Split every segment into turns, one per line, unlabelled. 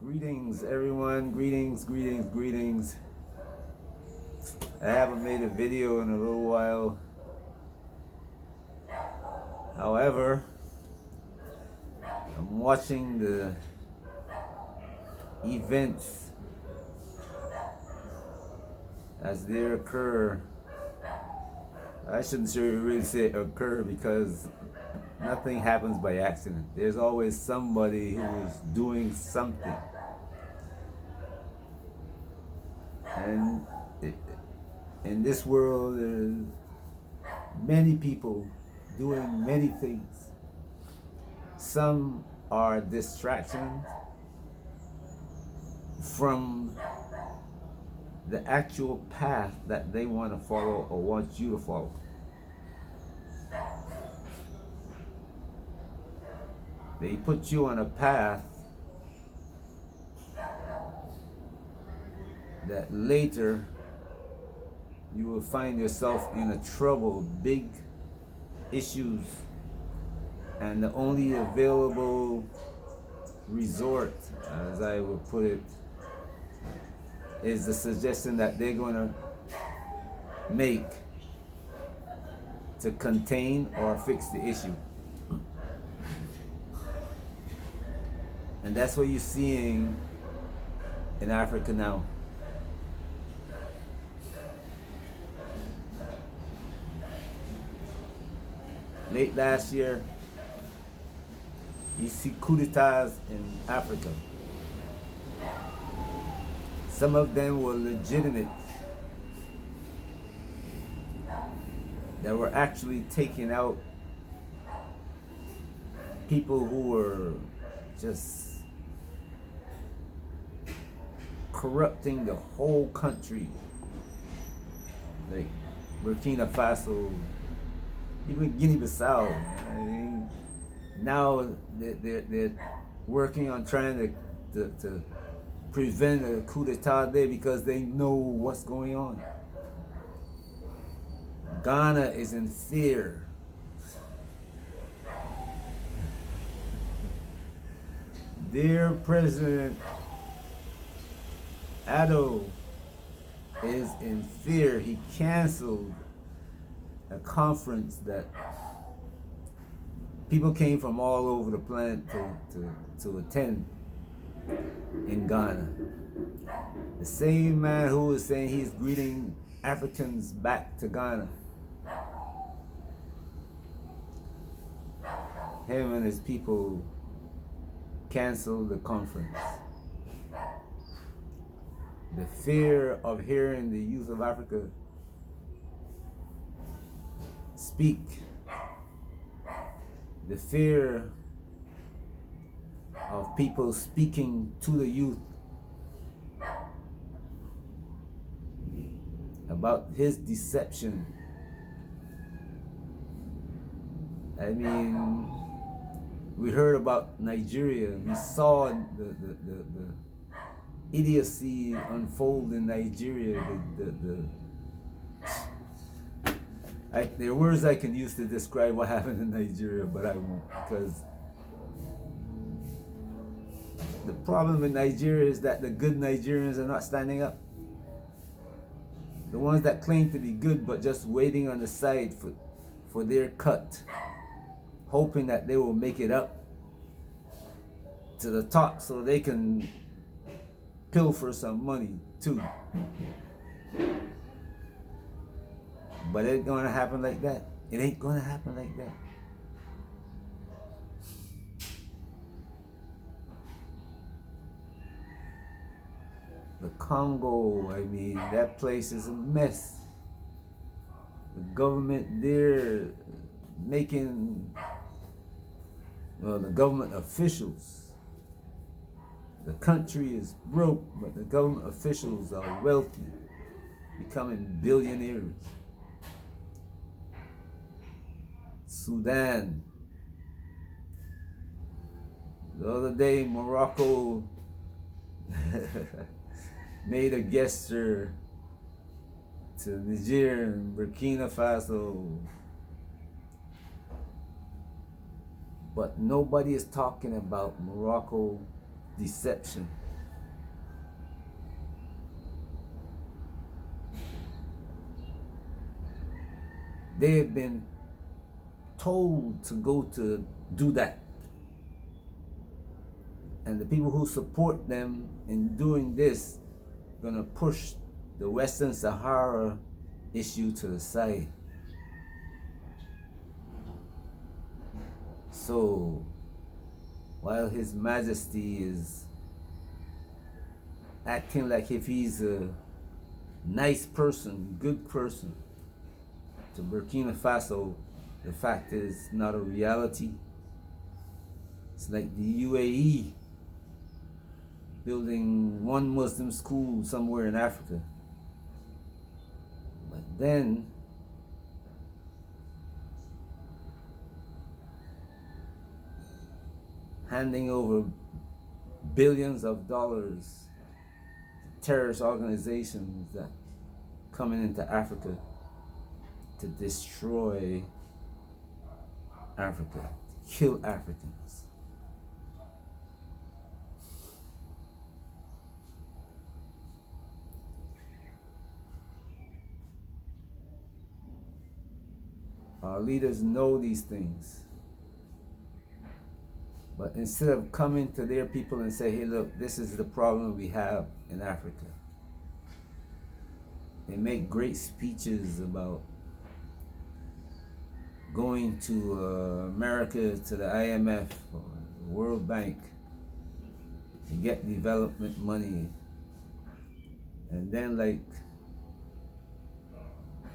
Greetings, everyone. Greetings, greetings, greetings. I haven't made a video in a little while. However, I'm watching the events as they occur. I shouldn't really say occur because nothing happens by accident. There's always somebody who is doing something. And in this world, there's many people doing many things. Some are distractions from the actual path that they want to follow or want you to follow. They put you on a path that later you will find yourself in a trouble, big issues, and the only available resort, as I would put it, is the suggestion that they're going to make to contain or fix the issue. And that's what you're seeing in Africa now. Late last year, you see coup d'etats in Africa. Some of them were legitimate. That were actually taking out people who were just corrupting the whole country. Like Burkina Faso, even Guinea-Bissau. I mean, now they're working on trying to prevent a coup d'etat there because they know what's going on. Ghana is in fear. Their president, Addo, is in fear. He canceled a conference that people came from all over the planet to attend in Ghana. The same man who was saying he's greeting Africans back to Ghana. Him and his people canceled the conference. The fear of hearing the youth of Africa speak, the fear of people speaking to the youth about his deception. I mean, we heard about Nigeria. We saw the idiocy unfold in Nigeria. There are words I can use to describe what happened in Nigeria, but I won't, because the problem in Nigeria is that the good Nigerians are not standing up. The ones that claim to be good but just waiting on the side for their cut, hoping that they will make it up to the top so they can pilfer some money too. But it ain't gonna happen like that. It ain't gonna happen like that. The Congo, I mean, that place is a mess. The government there making, well, the government officials, the country is broke, but the government officials are wealthy, becoming billionaires. Sudan. The other day, Morocco made a gesture to Niger and Burkina Faso. But nobody is talking about Morocco deception. They have been told to go to do that. And the people who support them in doing this gonna push the Western Sahara issue to the side. So while His Majesty is acting like if he's a nice person, good person to Burkina Faso, the fact is not a reality. It's like the UAE building one Muslim school somewhere in Africa. But then handing over billions of dollars to terrorist organizations that coming into Africa to destroy Africa, kill Africans. Our leaders know these things. But instead of coming to their people and say, hey, look, this is the problem we have in Africa, they make great speeches about going to America, to the IMF or the World Bank to get development money. And then like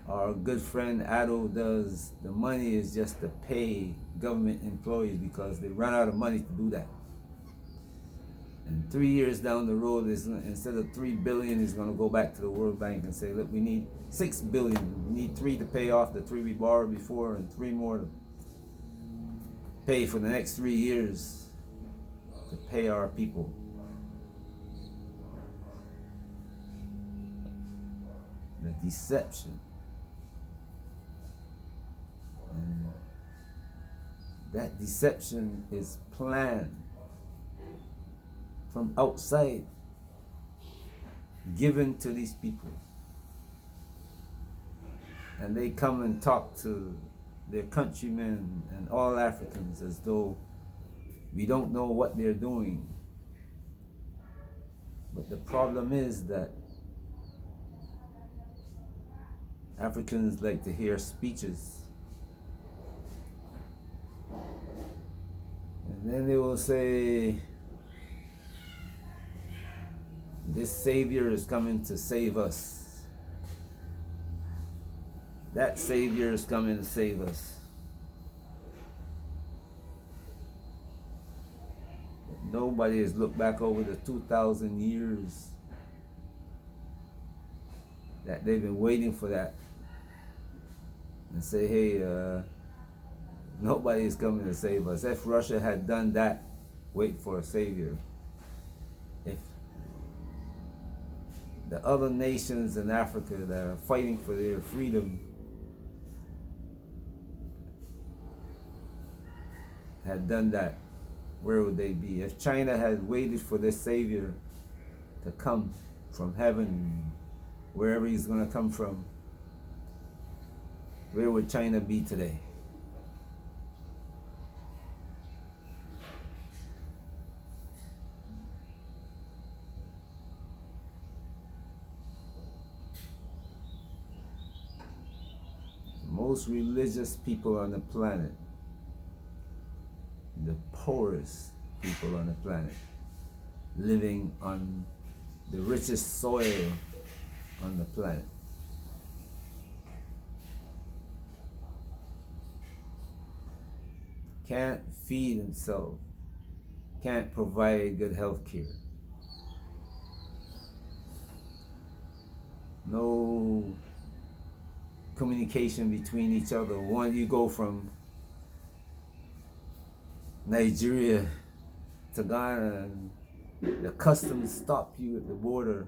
our good friend Addo does, the money is just to pay government employees because they run out of money to do that. And 3 years down the road, instead of $3 billion, he's going to go back to the World Bank and say, look, we need $6 billion. We need 3 to pay off the 3 we borrowed before and 3 more to pay for the next 3 years to pay our people. The deception. And that deception is planned from outside, given to these people. And they come and talk to their countrymen and all Africans as though we don't know what they're doing. But the problem is that Africans like to hear speeches. And then they will say, this Savior is coming to save us. That Savior is coming to save us. But nobody has looked back over the 2,000 years that they've been waiting for that and say, hey, nobody is coming to save us. If Russia had done that, wait for a Savior. If the other nations in Africa that are fighting for their freedom had done that, where would they be? If China had waited for this Savior to come from heaven, wherever he's going to come from, where would China be today? Most religious people on the planet, the poorest people on the planet, living on the richest soil on the planet. Can't feed himself, can't provide good health care. No communication between each other. One, you go from Nigeria to Ghana and the customs stop you at the border,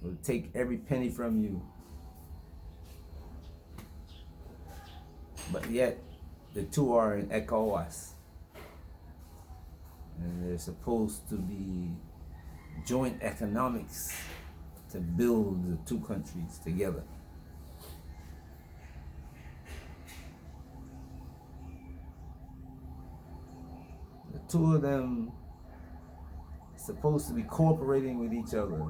will take every penny from you. But yet, the two are in ECOWAS. And they're supposed to be joint economics to build the two countries together. two of them supposed to be cooperating with each other.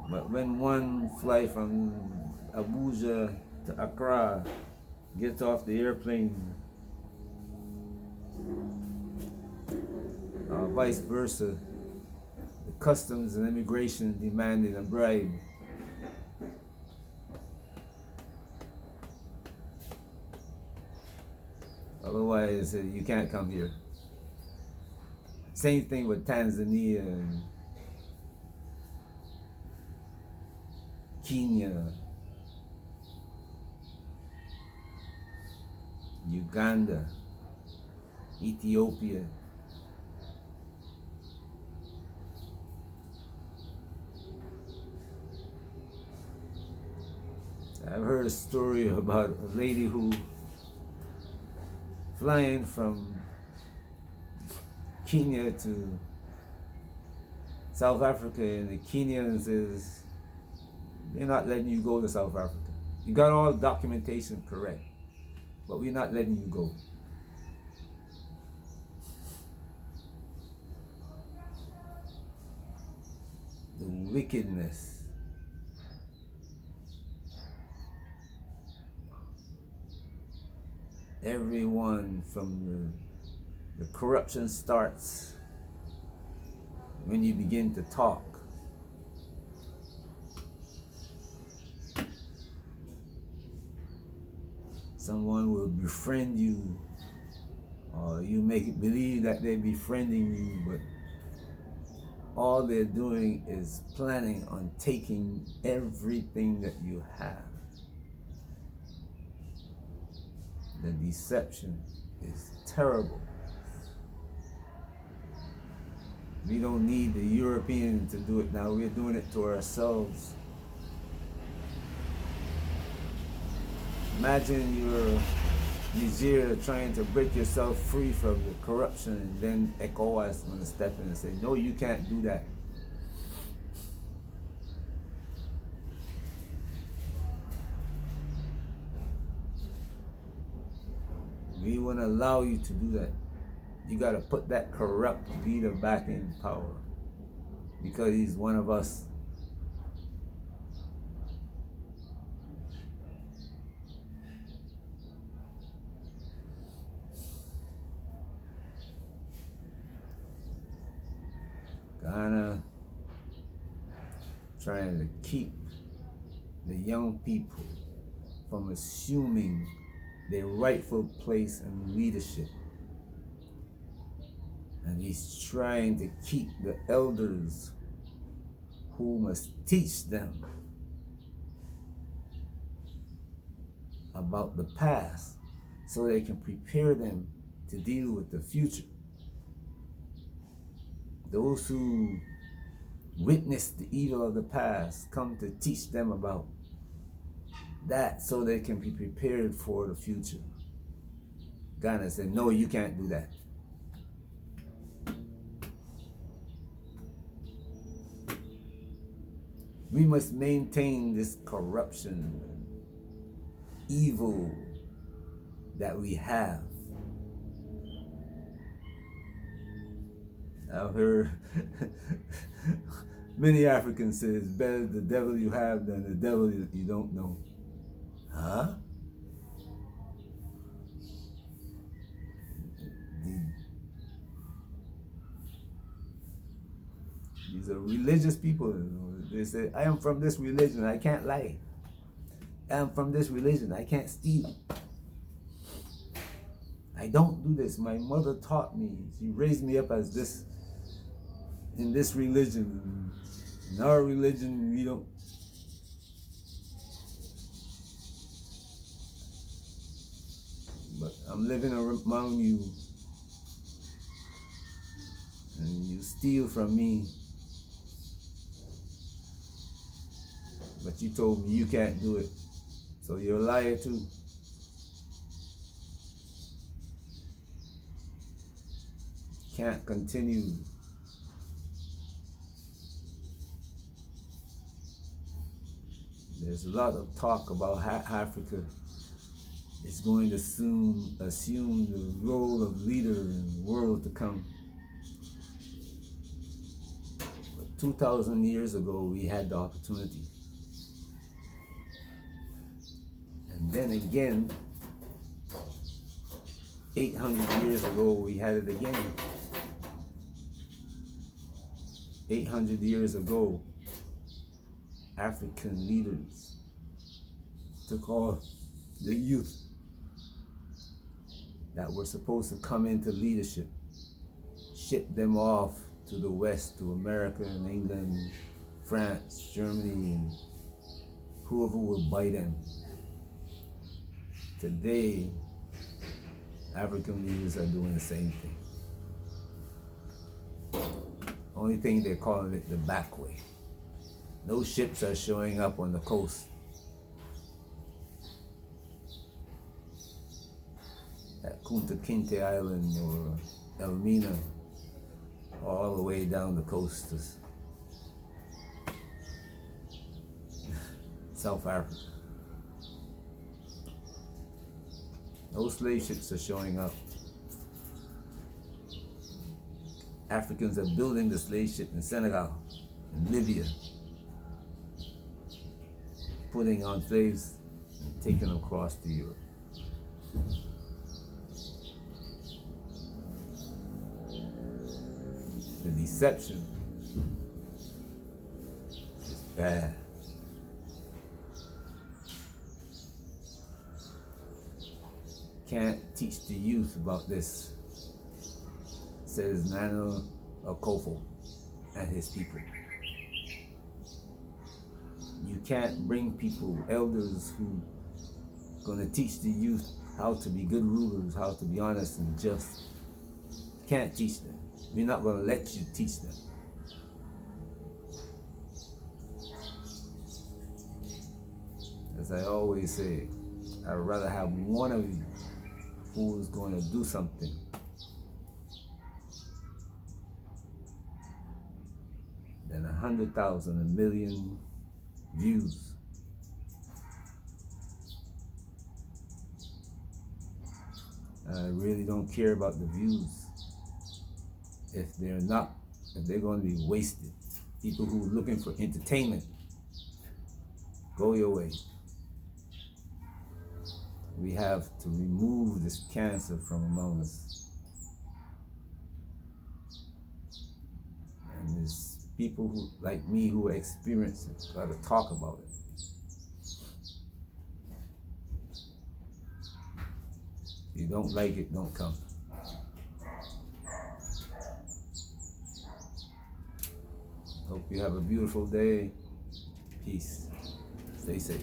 But when one fly from Abuja to Accra gets off the airplane, vice versa, the customs and immigration demanding a bribe. Otherwise, you can't come here. Same thing with Tanzania and Kenya, Uganda, Ethiopia. I've heard a story about a lady who flying from Kenya to South Africa, and the Kenyans says, they're not letting you go to South Africa. You got all documentation correct, but we're not letting you go. The wickedness. Everyone from the corruption starts when you begin to talk. Someone will befriend you, or you make it believe that they're befriending you, but all they're doing is planning on taking everything that you have. The deception is terrible. We don't need the European to do it now. We're doing it to ourselves. Imagine you're Nigeria trying to break yourself free from the corruption, and then ECOWAS is going to step in and say, no, you can't do that. We won't allow you to do that. You got to put that corrupt leader back in power because he's one of us. Ghana trying to keep the young people from assuming their rightful place in leadership. And he's trying to keep the elders who must teach them about the past so they can prepare them to deal with the future. Those who witnessed the evil of the past come to teach them about that so they can be prepared for the future. Ghana said, no, you can't do that. We must maintain this corruption, evil that we have. I've heard many Africans say it's better the devil you have than the devil you don't know. Huh? These are religious people. They say, I am from this religion, I can't lie. I am from this religion, I can't steal. I don't do this. My mother taught me. She raised me up as this, in this religion. In our religion, we don't. But I'm living among you, and you steal from me. But you told me you can't do it. So you're a liar too. Can't continue. There's a lot of talk about Africa is going to soon assume the role of leader in the world to come. But 2,000 years ago, we had the opportunity. And then again, 800 years ago, we had it again. 800 years ago, African leaders took all the youth that were supposed to come into leadership, shipped them off to the West, to America and England, France, Germany, and whoever would buy them. Today, African leaders are doing the same thing. Only thing they're calling it the back way. No ships are showing up on the coast. At Kunta Kinte Island or Elmina, all the way down the coast to South Africa. No slave ships are showing up. Africans are building the slave ship in Senegal, in Libya, putting on slaves and taking them across to Europe. The deception is bad. Can't teach the youth about this, says Nana Akofo and his people. You can't bring people, elders who gonna teach the youth how to be good rulers, how to be honest and just. Can't teach them. We're not gonna let you teach them. As I always say, I'd rather have one of you who is going to do something than 100,000, 1 million views. I really don't care about the views if they're going to be wasted. People who are looking for entertainment, go your way. We have to remove this cancer from among us. And there's people who, like me, who experience it, got to talk about it. If you don't like it, don't come. Hope you have a beautiful day. Peace. Stay safe.